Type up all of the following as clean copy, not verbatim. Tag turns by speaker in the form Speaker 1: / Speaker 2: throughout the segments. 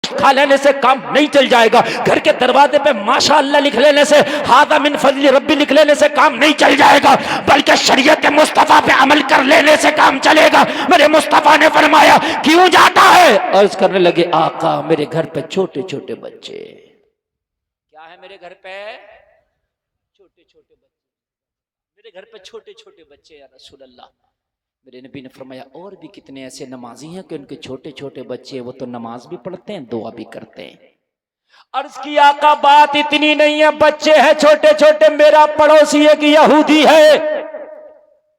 Speaker 1: गोश्त खा लेने से काम नहीं चल जाएगा, घर के दरवाजे पे माशाअल्लाह लिख लेने से, हादा मिन फज़्ल रब्बी लिख लेने से काम नहीं चल जाएगा, बल्कि शरीयत मुस्तफा पे अमल कर लेने से काम चलेगा। मेरे मुस्तफा ने फरमाया क्यों जाता है? अर्ज करने लगे आका मेरे घर पे छोटे छोटे बच्चे। क्या है मेरे घर पे? छोटे छोटे बच्चे। मेरे घर पे छोटे छोटे बच्चे या रसूल अल्लाह। मेरे नबी ने फरमाया और भी कितने ऐसे नमाजी हैं कि उनके छोटे छोटे बच्चे वो तो नमाज भी पढ़ते हैं, दुआ भी करते हैं। अर्ज किया का बात इतनी नहीं है, बच्चे हैं छोटे छोटे, मेरा पड़ोसी एक यहूदी है।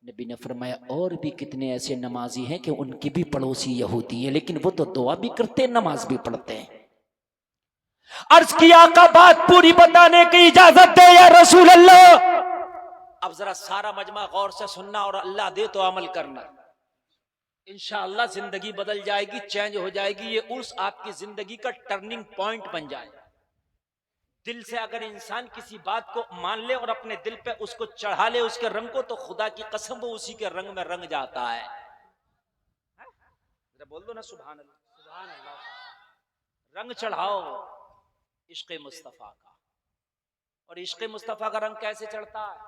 Speaker 1: नबी ने फरमाया और भी कितने ऐसे नमाजी हैं कि उनकी भी पड़ोसी यहूदी है, लेकिन वो तो दुआ भी करते हैं, नमाज भी पढ़ते हैं। अर्ज किया का बात पूरी बताने की इजाजत दे या रसूल अल्लाह। अब जरा सारा मजमा गौर से सुनना और अल्लाह दे तो अमल करना, इंशाअल्लाह जिंदगी बदल जाएगी, चेंज हो जाएगी। ये उर्स आपकी जिंदगी का टर्निंग पॉइंट बन जाए। दिल से अगर इंसान किसी बात को मान ले और अपने दिल पे उसको चढ़ा ले उसके रंग को, तो खुदा की कसम वो उसी के रंग में रंग जाता है। बोल दो ना सुभान अल्लाह, सुभान अल्लाह। रंग चढ़ाओ इश्क़ मुस्तफा का। और इश्क़ मुस्तफा का रंग कैसे चढ़ता है?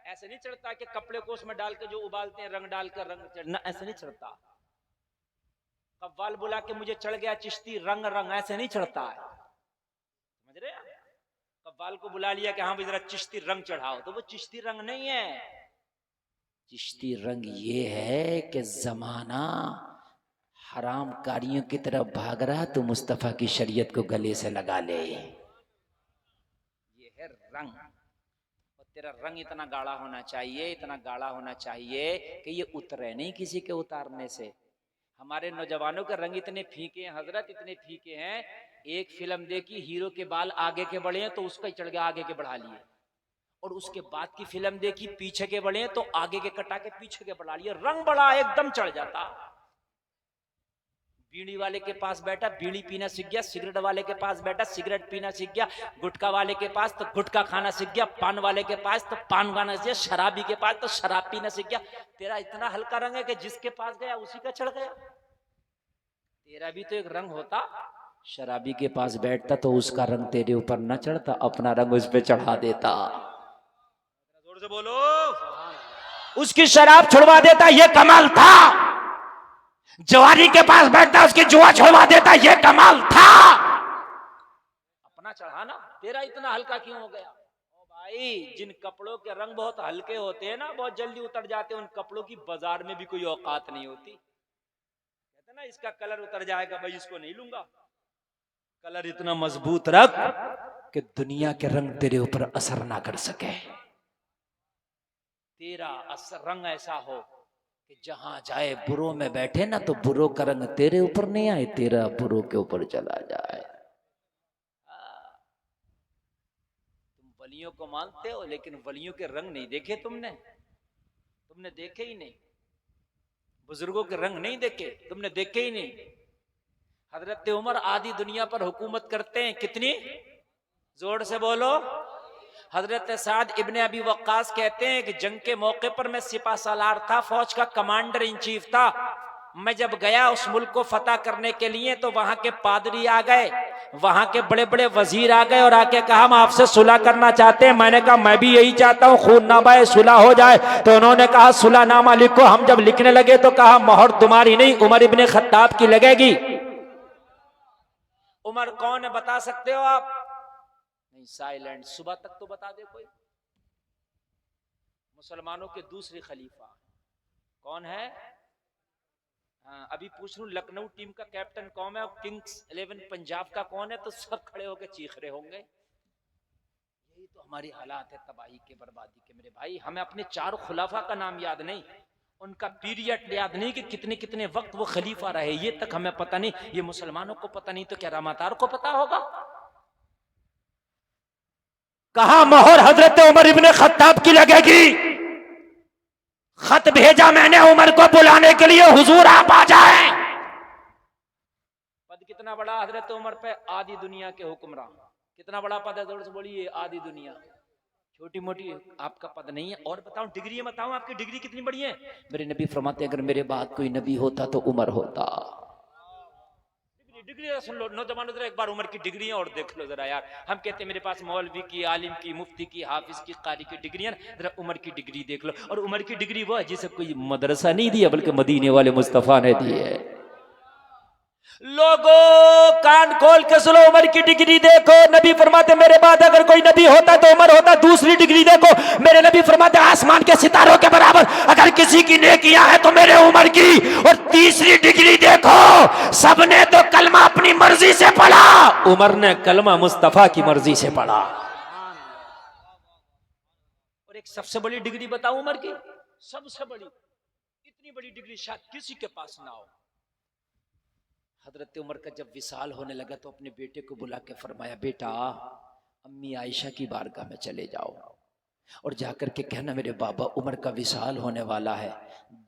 Speaker 1: ऐसे नहीं चढ़ता कि कपड़े को उसमें डाल के जो उबालते हैं रंग डाल कर रंग चढ़ना, ऐसे नहीं चढ़ता। कव्वाल बुला के मुझे चढ़ गया चिश्ती रंग रंग, ऐसे नहीं चढ़ता है, समझ रहे हैं? कव्वाल को बुला लिया कि हाँ भाई जरा चिश्ती रंग चढ़ाओ, तो वो चिश्ती रंग नहीं है। चिश्ती रंग ये है कि जमाना हराम कारियों की तरफ भाग रहा तो मुस्तफा की शरीयत को गले से लगा ले, ये है रंग। तेरा रंग इतना गाढ़ा होना चाहिए, इतना गाढ़ा होना चाहिए कि ये उतरे नहीं किसी के उतारने से। हमारे नौजवानों के रंग इतने फीके हैं हजरत, इतने फीके हैं। एक फिल्म देखी, हीरो के बाल आगे के बढ़े हैं तो उसका ही चढ़ गया आगे के बढ़ा लिए, और उसके बाद की फिल्म देखी पीछे के बढ़े हैं तो आगे के कटा के पीछे के बढ़ा लिए, रंग बड़ा एकदम चढ़ जाता। बीड़ी वाले के पास बैठा बीड़ी पीना सीख गया, सिगरेट वाले के पास बैठा सिगरेट पीना सीख गया, गुटखा वाले के पास तो गुटखा खाना सीख गया, पान वाले के पास तो पान खाना सीख गया, शराबी के पास तो शराब पीना सीख गया। तेरा इतना हल्का रंग है कि जिसके पास गया उसी का चढ़ गया। तेरा भी तो एक रंग होता, शराबी के पास बैठता तो उसका रंग तेरे ऊपर न चढ़ता, अपना रंग उस पर चढ़ा देता। जोर से बोलो, उसकी शराब छुड़वा देता, ये कमाल था। जवारी के पास बैठता उसकी जुआ छुड़वा देता, ये कमाल था। अपना चढ़ाना, तेरा इतना हल्का क्यों हो गया? ओ भाई, जिन कपड़ों के रंग बहुत हल्के होते हैं ना, बहुत जल्दी उतर जाते हैं, उन कपड़ों की बाजार में भी कोई औकात नहीं होती। कहते ना इसका कलर उतर जाएगा, भाई इसको नहीं लूंगा। कलर इतना मजबूत रख कि दुनिया के रंग तेरे ऊपर असर ना कर सके। तेरा असर रंग ऐसा हो कि जहां जाए बुरों में बैठे ना तो बुरों का रंग तेरे ऊपर नहीं आए, तेरा बुरों के ऊपर चला जाए। तुम वलियों को मानते हो लेकिन वलियों के रंग नहीं देखे तुमने देखे ही नहीं। बुजुर्गों के रंग नहीं देखे, तुमने देखे ही नहीं। हजरत उमर आधी दुनिया पर हुकूमत करते हैं, कितनी? जोर से बोलो। हजरत साद इब्ने अबी वक्कास कहते हैं कि जंग के मौके पर मैं सिपा सालार था, फौज का कमांडर इन चीफ था। मैं जब गया उस मुल्क को फतह करने के लिए तो वहां के पादरी आ गए, वहां के बड़े बड़े वजीर आ गए और आके कहा हम आपसे सुलह करना चाहते हैं। मैंने कहा मैं भी यही चाहता हूँ, खून ना बहे, सुलह हो जाए। तो उन्होंने कहा सुलहनामा लिखो। हम जब लिखने लगे तो कहा मोहर तुम्हारी नहीं, उमर इब्ने खत्ताब की लगेगी। उमर कौन है बता सकते हो आप? नहीं, साइलेंट। सुबह तक तो बता दे कोई। मुसलमानों के दूसरे खलीफा कौन है? हाँ, अभी पूछ लूं लखनऊ टीम का कैप्टन कौन है और किंग्स 11 पंजाब का कौन है, तो सब खड़े होकर चीख रहे होंगे। यही तो हमारी हालात है तबाही के, बर्बादी के। मेरे भाई, हमें अपने 4 खुलाफा का नाम याद नहीं, उनका पीरियड याद नहीं कि कितने कितने वक्त वो खलीफा रहे, ये तक हमें पता नहीं। ये मुसलमानों को पता नहीं तो क्या रामातार को पता होगा? कहा मोहर हजरत उमर इब्ने खत्ताब की लगेगी। खत भेजा मैंने उमर को बुलाने के लिए, हुजूर आप आ जाएं। पद कितना बड़ा हजरत उमर पे, आधी दुनिया के हुक्मरान। कितना बड़ा पद है, जोर से बोलिए। आधी दुनिया, छोटी मोटी आपका पद नहीं है। और बताऊं डिग्री बताऊं आपकी डिग्री कितनी बड़ी है? मेरे नबी फरमाते अगर मेरे बाद कोई नबी होता तो उमर होता। डिग्री सुन लो नौजवान, जरा एक बार उमर की डिग्रियां और देख लो जरा यार। हम कहते हैं मेरे पास मौलवी की, आलिम की, मुफ्ती की, हाफिज की, कारी की डिग्रियां, जरा उमर की डिग्री देख लो। और उमर की डिग्री वो है जिसे कोई मदरसा नहीं दिया बल्कि मदीने वाले मुस्तफा ने दी है। लोगों कान खोल के सुनो, उमर की डिग्री देखो। नबी फरमाते मेरे बाद अगर कोई नबी होता तो उमर होता। दूसरी डिग्री देखो, मेरे नबी फरमाते आसमान के सितारों के बराबर अगर किसी की नेकियां है तो मेरे उमर की। और तीसरी डिग्री देखो, सबने तो कलमा अपनी मर्जी से पढ़ा, उमर ने कलमा मुस्तफा की मर्जी से पढ़ा। और एक सबसे बड़ी डिग्री बताऊं उमर की, सबसे बड़ी, इतनी बड़ी डिग्री शायद किसी के पास ना हो। हजरत उमर का जब विसाल होने लगा तो अपने बेटे को बुला के फरमाया, बेटा अम्मी आयशा की बारगाह में चले जाओ और जाकर के कहना मेरे बाबा उमर का विसाल होने वाला है,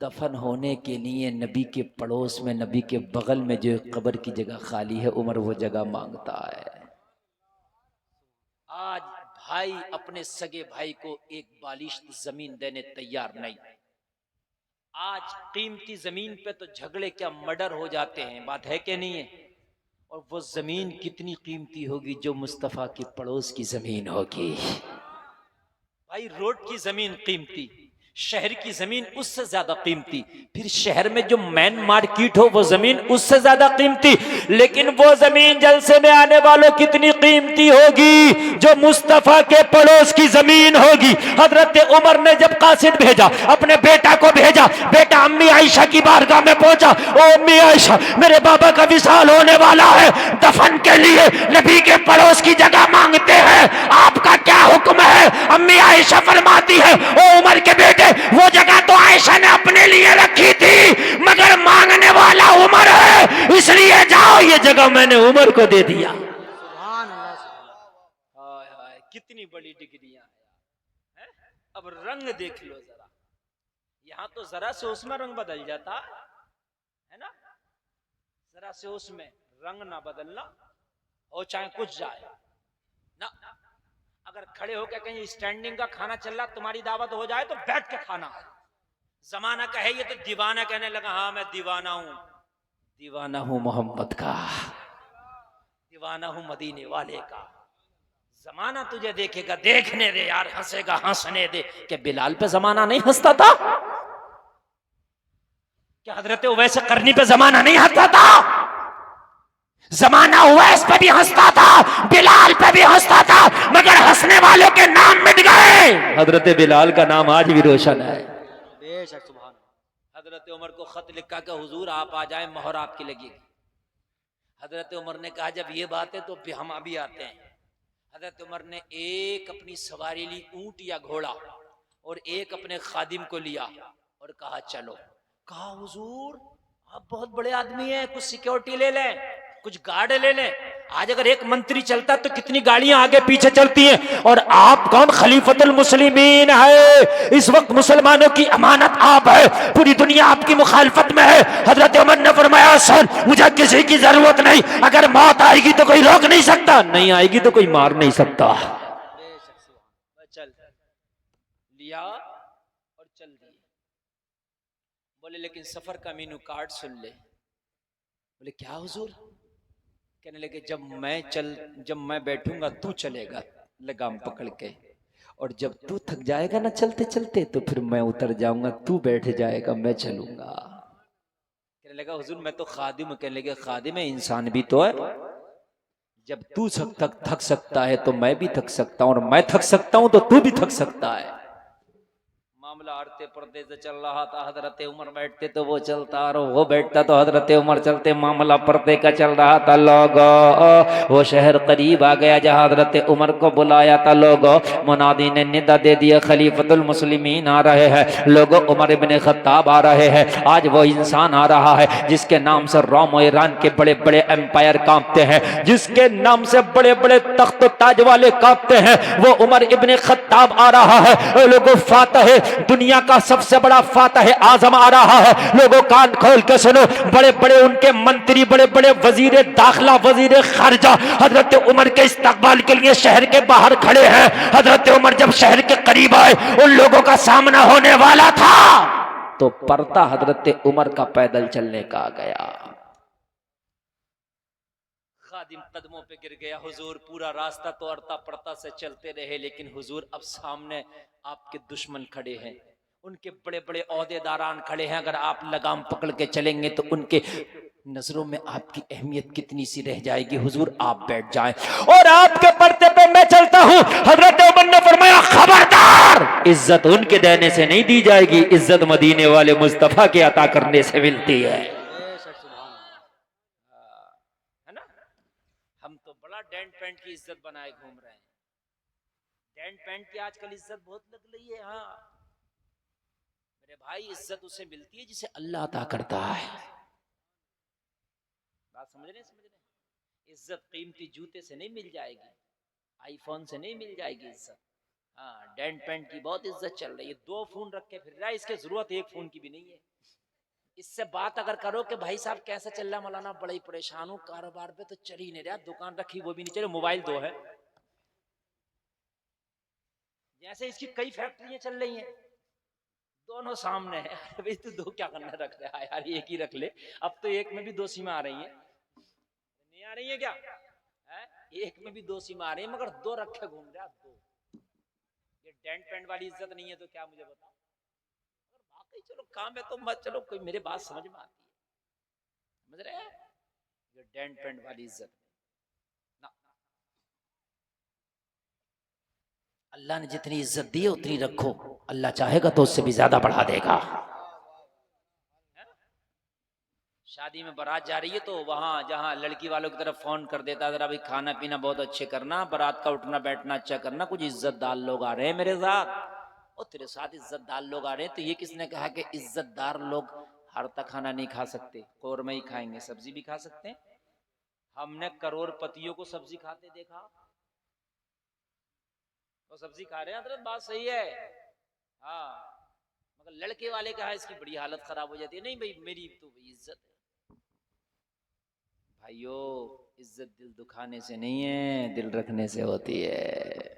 Speaker 1: दफन होने के लिए नबी के पड़ोस में, नबी के बगल में जो कब्र की जगह खाली है, उमर वो जगह मांगता है। आज भाई अपने सगे भाई को एक बालिश जमीन देने तैयार नहीं। आज कीमती जमीन पे तो झगड़े क्या मर्डर हो जाते हैं, बात है कि नहीं है? और वो जमीन कितनी कीमती होगी जो मुस्तफा के पड़ोस की जमीन होगी। भाई रोड की जमीन कीमती, शहर की जमीन उससे ज्यादा कीमती, फिर शहर में जो मेन मार्केट हो वो जमीन उससे ज्यादा कीमती। लेकिन वो जमीन जलसे में आने वालों कितनी कीमती होगी जो मुस्तफा के पड़ोस की जमीन होगी। हजरत उमर ने जब कासिद भेजा, अपने बेटा को भेजा, बेटा अम्मी आयशा की बारगाह में पहुंचा, ओ अम्मी आयशा मेरे बाबा का विसाल होने वाला है, दफन के लिए नबी के पड़ोस की जगह मांगते हैं, आपका क्या हुक्म है? अम्मी आयशा फरमाती है, ओ उमर के बेटे वो जगह तो आयशा ने अपने लिए रखी थी मगर मांगने वाला उमर है, इसलिए जाओ, ये जगह मैंने उमर को दे दिया। सुभान अल्लाह, हाय हाय कितनी बड़ी डिग्रियां हैं। अब रंग देख लो जरा, यहां तो जरा से उसमें रंग बदल जाता है ना, जरा से उसमें रंग ना बदलना हो चाहे कुछ जाए ना। अगर खड़े होकर कहीं स्टैंडिंग का खाना चल रहा, तुम्हारी दावत हो जाए तो बैठ के खाना। जमाना का है ये तो दीवाना कहने लगा, हाँ मैं दीवाना हूं, दीवाना हूं मोहम्मद का, दीवाना हूं मदीने वाले का। जमाना तुझे देखेगा, देखने दे यार, हंसेगा हंसने दे। क्या बिलाल पे जमाना नहीं हंसता था? क्या हजरत उवैस करनी पे जमाना नहीं हंसता था? जमाना उवैस पे भी हंसता था, बिलाल पे भी हंसता था, मगर हंसने वालों के नाम मिट गए। हजरत बिलाल का नाम आज भी रोशन है। बेशक सुभान। हजरत उमर को खत लिखा कि हुजूर आप आ जाए, मोहर आपकी लगेगी। हजरत उमर ने कहा जब ये बात है तो हम अभी आते हैं। हजरत उमर ने एक अपनी सवारी ली, ऊंट या घोड़ा, और एक अपने खादिम को लिया और कहा चलो। कहा हुजूर आप बहुत बड़े आदमी हैं, कुछ सिक्योरिटी ले लें, कुछ गार्ड ले लें। आज अगर एक मंत्री चलता तो कितनी गाड़ियां आगे पीछे चलती हैं, और आप कौन? खलीफतुल मुस्लिमीन है, इस वक्त मुसलमानों की अमानत आप है, पूरी दुनिया आपकी मुखालफत में है। हजरत उमर ने फरमाया सर मुझे किसी की जरूरत नहीं, अगर मौत आएगी तो कोई रोक नहीं सकता, नहीं आएगी तो कोई मार नहीं सकता। चल लिया और चल दिए। बोले लेकिन सफर का मेनू कार्ड सुन ले। बोले क्या हुजूर? कहने लगे जब मैं बैठूंगा तू चलेगा लगाम पकड़ के, और जब तू थक जाएगा ना चलते चलते तो फिर मैं उतर जाऊंगा, तू बैठ जाएगा मैं चलूंगा। कहने लगा हुजूर मैं तो खादिम हूं। कहने लगे खादिम है, इंसान भी तो है, जब तू थक सकता है तो मैं भी थक सकता हूं, और मैं थक सकता हूं तो तू भी थक सकता है। मामला आड़ते पर्दे से चल रहा था, हजरत उमर बैठते तो वो चलता और वो बैठता तो हजरत उमर चलते, मामला पर्दे का चल रहा था। लोगों वो शहर करीब आ गया जहां हजरत उमर को बुलाया था। लोगों मुनादी ने निदा दे दिया खलीफतुल मुस्लिमीन आ रहे हैं। लोगों उमर इब्ने खत्ताब आ रहे हैं। आज वो इंसान आ रहा है जिसके नाम से रोम और ईरान के बड़े बड़े एम्पायर कांपते हैं, जिसके नाम से बड़े बड़े तख्त ताज वाले कांपते हैं, वो उमर इब्ने खत्ताब आ रहा है। लोगों फातह दुनिया का सबसे बड़ा फातह आजम आ रहा है। लोगों कान खोल के सुनो, बड़े बड़े उनके मंत्री, बड़े बड़े वजीर दाखिला, वजीर खर्जा हजरत उमर के इस्तकबाल के लिए शहर के बाहर खड़े हैं। हजरत उमर जब शहर के करीब आए, उन लोगों का सामना होने वाला था तो पर्दा हजरत उमर का पैदल चलने का आ गया। खादिम कदमों पे गिर गया। हुजूर पूरा रास्ता तो अड़ता पड़ता से चलते रहे, लेकिन हुजूर अब सामने आपके दुश्मन खड़े हैं, उनके बड़े बड़े ओहदेदारान खड़े हैं। अगर आप लगाम पकड़ के चलेंगे तो उनके नजरों में आपकी अहमियत कितनी सी रह जाएगी। हुजूर आप बैठ जाएं और आपके पर्दे पे मैं चलता हूं। हजरत उमर ने फरमाया खबरदार, इज्जत उनके देने से नहीं दी जाएगी, इज्जत मदीने वाले मुस्तफा के अता करने से मिलती है ना। हम तो बड़ा डेंट पेंट की इज्जत बनाए घूम रहे हैं। डेंट पेंट की आजकल इज्जत बहुत लग रही है। हाँ मेरे भाई, इज्जत उसे मिलती है जिसे अल्लाह अता करता है। बात समझ रहे? इज्जत कीमती जूते से नहीं मिल जाएगी, आईफोन से नहीं मिल जाएगी इज्जत। हाँ डेंट पेंट की बहुत इज्जत चल रही है। 2 फोन रख के फिर रहा है, इसकी जरूरत 1 फोन की भी नहीं है। इससे बात अगर करो कि भाई साहब कैसा चल रहा मौलाना, बड़ा ही परेशान हूँ, कारोबार पे तो चल ही नहीं रहा, दुकान रखी वो भी नहीं चले, मोबाइल 2 है। जैसे इसकी कई फैक्ट्रियां चल रही हैं, दोनों सामने है। भाई तू 2 क्या करना रख रहा है यार, एक ही रख ले। अब तो एक में भी 2 सीमा आ रही है, नहीं आ रही है क्या है? एक में भी 2 सीमा आ रही है, मगर 2 रखे घूम रहा। 2 ये डेंट पेंट वाली इज्जत नहीं है तो क्या मुझे बताओ। अगर वाकई चलो काम है तो मत, चलो कोई मेरे बात समझ में आती है, समझ रहे हैं? ये डेंट पेंट वाली इज्जत ना, अल्लाह ने जितनी इज्जत दी है उतनी रखो, अल्लाह चाहेगा तो उससे भी ज्यादा बढ़ा देगा। शादी में बारात जा रही है तो वहां जहां लड़की वालों की तरफ फोन कर देता, जरा भाई खाना पीना बहुत अच्छे करना, बारात का उठना बैठना अच्छा करना, कुछ इज्जतदार लोग आ रहे हैं मेरे साथ। और तेरे साथ इज्जतदार लोग आ रहे हैं तो ये किसने कहा कि इज्जतदार लोग हर तक खाना नहीं खा सकते, कौरमा ही खाएंगे, सब्जी भी खा सकते हैं। हमने करोड़पतियों को सब्जी खाते देखा, तो सब्जी खा रहे हैं, हजरत बात सही है। हाँ मगर लड़के वाले कहा इसकी बड़ी हालत खराब हो जाती है। नहीं भाई मेरी तो इज्जत है। भाइयों इज्जत दिल दुखाने से नहीं है, दिल रखने से होती है।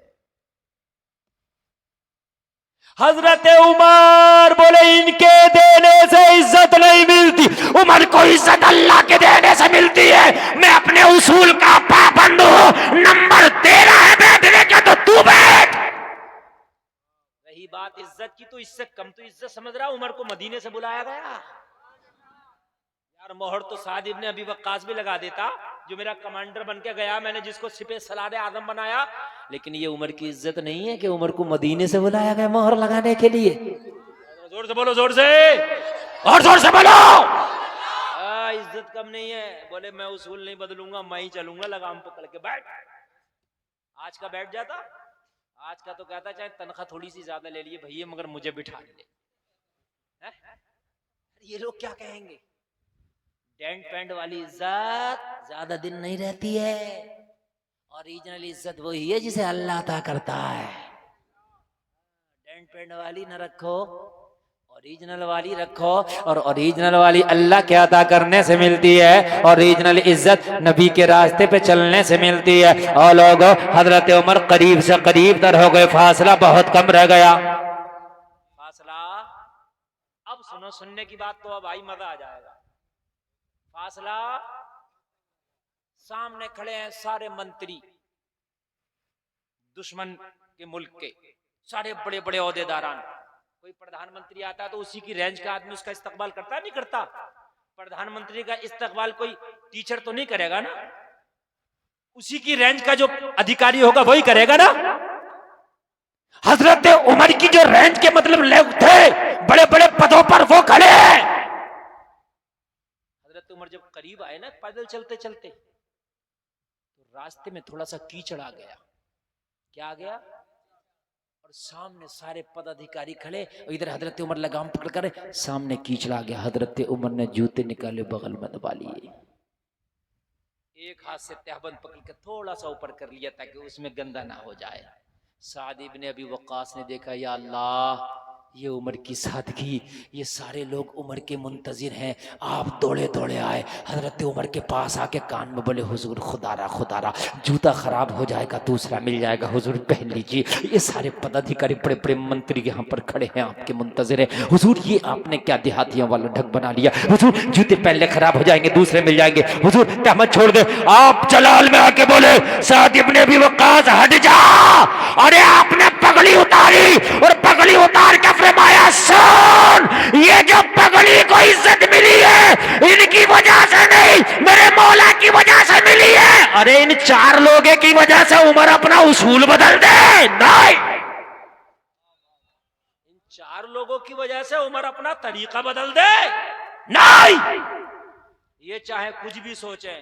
Speaker 1: हजरत उमर बोले इनके देने से इज्जत नहीं मिलती, उमर को इज्जत अल्लाह के देने से मिलती है। मैं अपने उसूल का पाबंद हूं। नंबर 13 है बैठने का तो तू बैठ। रही बात इज्जत की, तो इससे कम तो इज्जत समझ रहा, उमर को मदीने से बुलाया गया यार। मोहर तो साद इब्ने अबी वक्कास भी लगा देता, जो मेरा कमांडर बन के गया, मैंने जिसको सिपे सलार आदम बनाया। लेकिन ये उमर की इज्जत नहीं है कि उमर को मदीने से बुलाया गया मोहर लगाने के लिए। जोर से बोलो, जोर से और जोर से बोलो। इज्जत कम नहीं है। बोले मैं उसूल नहीं बदलूंगा, मैं ही चलूंगा लगाम पकड़ के। बैठ, आज का बैठ जाता, आज का तो कहता चाहे तनख्वाह थोड़ी सी ज्यादा ले लिए भैया, मगर मुझे बिठा ले। ये लोग क्या कहेंगे? डेंट पेंट वाली इज्जत ज्यादा दिन नहीं रहती है। ओरिजिनल इज्जत वही है जिसे अल्लाह अता करता है। डेंट पेंट वाली न रखो, ओरिजिनल वाली रखो। और ओरिजिनल वाली अल्लाह के अता करने से मिलती है। ओरिजिनल इज्जत नबी के रास्ते पे चलने से मिलती है। और लोगों हजरत उमर करीब से करीब तर हो गए, फासला बहुत कम रह गया। फासला अब सुनो, सुनने की बात तो अब आई, मजा आ जाएगा। फासला, सामने खड़े हैं सारे मंत्री, दुश्मन के मुल्क के सारे बड़े बड़े ओहदेदारान। कोई प्रधानमंत्री आता है तो उसी की रेंज का आदमी उसका इस्तकबाल करता नहीं करता? प्रधानमंत्री का इस्तकबाल कोई टीचर तो नहीं करेगा ना, उसी की रेंज का जो अधिकारी होगा वही करेगा ना। हजरत उमर की जो रेंज के मतलब लोग थे बड़े बड़े पदों पर, वो खड़े हैं। हजरत उमर जब करीब आए ना पैदल चलते चलते, तो रास्ते में थोड़ा सा कीचड़ आ गया। क्या आ गया? और सामने सारे पदाधिकारी खड़े, और इधर हजरत उमर लगाम पकड़ कर, सामने कीचड़ आ गया। हजरत उमर ने जूते निकाले, बगल में दबा लिए, एक हाथ से तहबंद पकड़ के थोड़ा सा ऊपर कर लिया ताकि उसमें गंदा ना हो जाए। साद इब्ने अबी वक्कास ने देखा, या अल्लाह ये उमर की सादगी, ये सारे लोग उमर के मुंतजिर हैं। आप दौड़े दौड़े आए, हजरत उमर के पास आके कान में बोले, हुजूर खुदारा जूता खराब हो जाएगा, दूसरा मिल जाएगा, हुजूर पहन लीजिए। ये सारे पदाधिकारी बड़े बड़े मंत्री यहाँ पर खड़े हैं, आपके मुंतजिर हैं। हुजूर ये आपने क्या देहातियों वाला ढंग बना लिया, हुजूर जूते पहले खराब हो जाएंगे, दूसरे मिल जाएंगे, हुजूर तहमत छोड़ दे। आप जलाल में आके बोले, साद इब्ने अबी वक्कास हट जा। अरे आपने पगड़ी उतारी और पगड़ी उतार के फरमाया, सुन, ये जो पगड़ी को इज्जत मिली है इनकी वजह से नहीं, मेरे मौला की वजह से मिली है। अरे इन चार लोगों की वजह से उमर अपना उसूल बदल दे? नहीं, इन चार लोगों की वजह से उमर अपना तरीका बदल दे? नहीं। ये चाहे कुछ भी सोचे,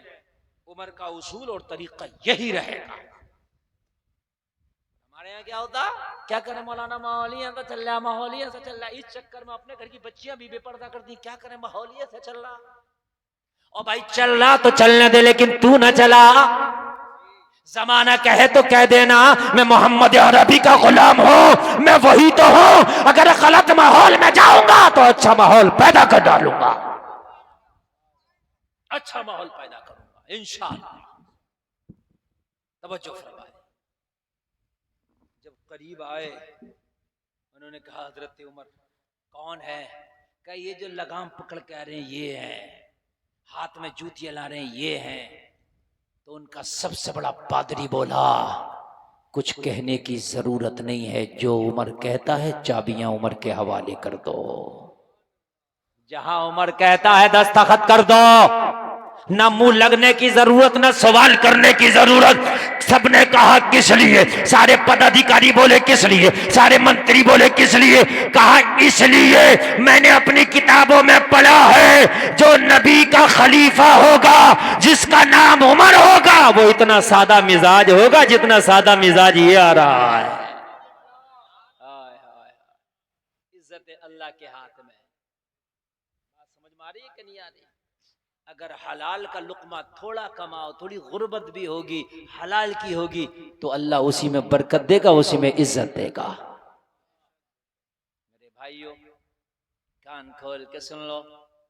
Speaker 1: उमर का उसूल और तरीका यही रहेगा। हमारे यहाँ क्या होता, क्या करें मौलाना, माहौलिया से चल रहा, माहौलिया से चल रहा। इस चक्कर में अपने घर की बच्चियां भी बेपर्दा कर दी। क्या करें, माहौलिया से चल रहा। और भाई चल रहा तो चलने दे, लेकिन तू ना चला। जमाना कहे तो कह देना मैं मोहम्मद अरबी का गुलाम हूं, मैं वही तो हूं। अगर गलत माहौल में जाऊंगा तो अच्छा माहौल पैदा कर डालूंगा, अच्छा माहौल पैदा करूंगा इंशाअल्लाह। तवज्जो फरमाए। जब करीब आए, उन्होंने कहा, हजरत उमर कौन है? कहा ये जो लगाम पकड़ के आ रहे हैं ये हैं, हाथ में जूतियां ला रहे हैं ये हैं। तो उनका सबसे बड़ा पादरी बोला, कुछ कहने की जरूरत नहीं है, जो उमर कहता है चाबियां उमर के हवाले कर दो। जहां उमर कहता है दस्तखत कर दो। ना मुंह लगने की जरूरत, ना सवाल करने की जरूरत। सबने कहा किस लिए? सारे पदाधिकारी बोले किस लिए? सारे मंत्री बोले किस लिए? कहा इसलिए मैंने अपनी किताबों में पढ़ा है, जो नबी का खलीफा होगा, जिसका नाम उमर होगा, वो इतना सादा मिजाज होगा जितना सादा मिजाज ये आ रहा है। इज्जत अल्लाह के हाथ में। बात समझ में आ रही है कि नहीं आ रही? अगर हलाल का लुकमा थोड़ा कमाओ, थोड़ी गुर्बत भी होगी, हलाल की होगी, तो अल्लाह उसी में बरकत देगा, उसी में इज्जत देगा। मेरे भाइयों, कान खोल के सुन लो,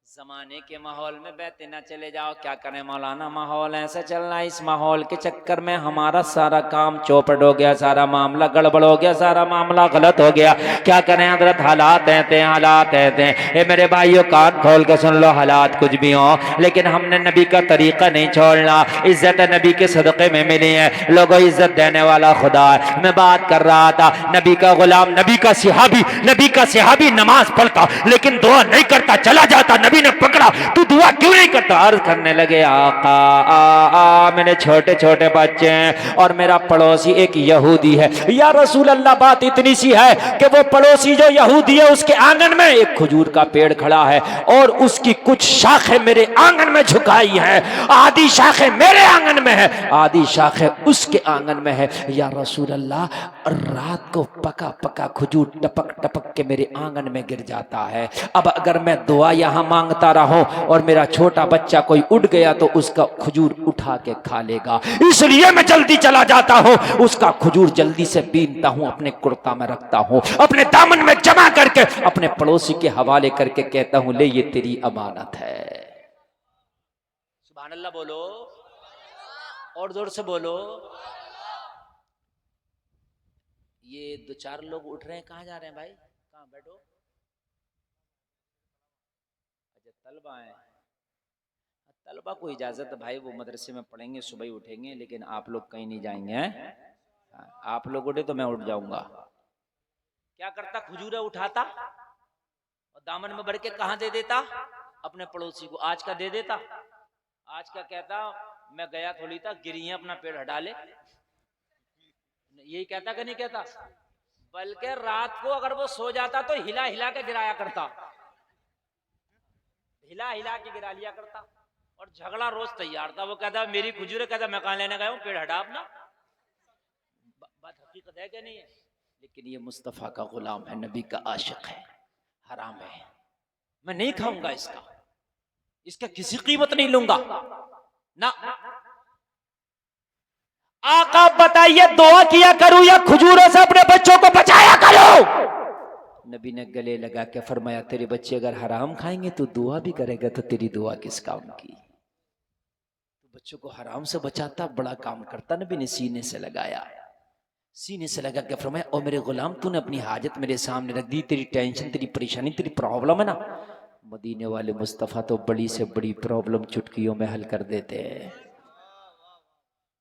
Speaker 1: जमाने के माहौल में बहते ना चले जाओ। क्या करें मौलाना, माहौल ऐसा चल रहा है, इस माहौल के चक्कर में हमारा सारा काम चौपट हो गया, सारा मामला गड़बड़ हो गया, सारा मामला गलत हो गया। क्या करें हजरत, हालात ऐसे, हालात ऐसे। ए मेरे भाइयों, कान खोल के सुन लो, हालात कुछ भी हो, लेकिन हमने नबी का तरीका नहीं छोड़ना। इज्जत नबी के सदक़े में मिली है। लोगों, इज्जत देने वाला खुदा है। मैं बात कर रहा था, नबी का गुलाम, नबी का सिहाबी नमाज पढ़ता लेकिन दुआ नहीं करता, चला जाता, नबी ने पकड़ा, तू दुआ क्यों नहीं करता? अर्ज करने लगे, आका मेरे छोटे छोटे बच्चे हैं और मेरा पड़ोसी एक यहूदी है। या रसूल अल्लाह, बात इतनी सी है कि वो पड़ोसी जो यहूदी है, उसके आंगन में एक खजूर का पेड़ खड़ा है और उसकी कुछ शाखें मेरे आंगन में झुकाई है। आधी शाखें मेरे आंगन में है, आधी शाखें उसके आंगन में है। या रसूल अल्लाह, रात को पका पका खजूर टपक टपक के मेरे आंगन में गिर जाता है। अब अगर मैं दुआ यहाँ मांगता रहूं और मेरा छोटा बच्चा कोई उठ गया तो उसका खजूर उठा के खा लेगा, इसलिए मैं जल्दी चला जाता हूं, उसका खजूर जल्दी से बीनता हूं, अपने कुर्ता में रखता हूं, अपने दामन में जमा करके अपने पड़ोसी के हवाले करके कहता हूं, ले ये तेरी अमानत है। सुभान अल्लाह बोलो, और जोर से बोलो। ये दो चार लोग उठ रहे हैं, कहाँ जा रहे हैं भाई? कहाँ बैठो? तलबा है, तलबा को इजाजत है भाई, वो मदरसे में पढ़ेंगे, सुबह ही उठेंगे, लेकिन आप लोग कहीं नहीं जाएंगे हैं? आप लोग उठे तो मैं उठ जाऊंगा। क्या करता? खजूरें उठाता और दामन में भर के कहाँ दे देता? अपने पड़ोसी को। आज का दे देता, आज का कहता मैं गया थोड़ी था, गिरी है, अपना पेड़ हटा ले। यही कहता कि नहीं कहता? बल्कि रात को अगर वो सो जाता तो हिला हिला के गिराया करता, हिला हिला के गिरा लिया करता। और झगड़ा रोज तैयार था। वो कहता मेरी खजूर, कहता मैं कहाँ लेने गया हूँ, पेड़ हटा अपना। बात हकीकत है कि नहीं है? लेकिन ये मुस्तफा का गुलाम है, नबी का आशिक है, हराम है, मैं नहीं खाऊंगा इसका, इसका किसी कीमत नहीं लूंगा ना। आका बताइए, दुआ किया करूं या खजूरों से अपने बच्चों को बचाया करूं? नबी ने गले लगा के फरमाया तेरे बच्चे अगर हराम खाएंगे तो दुआ भी करेगा तो तेरी दुआ किस काम की। तो बच्चों को हराम से बचाता बड़ा काम करता। नबी ने सीने से लगाया, सीने से लगा के फरमाया ओ मेरे गुलाम तूने अपनी हाजत मेरे सामने रख दी, तेरी टेंशन तेरी परेशानी तेरी प्रॉब्लम है ना, मदीने वाले मुस्तफ़ा तो बड़ी से बड़ी प्रॉब्लम चुटकियों में हल कर देते हैं,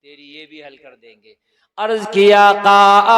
Speaker 1: तेरी ये भी हल कर देंगे। अर्ज किया का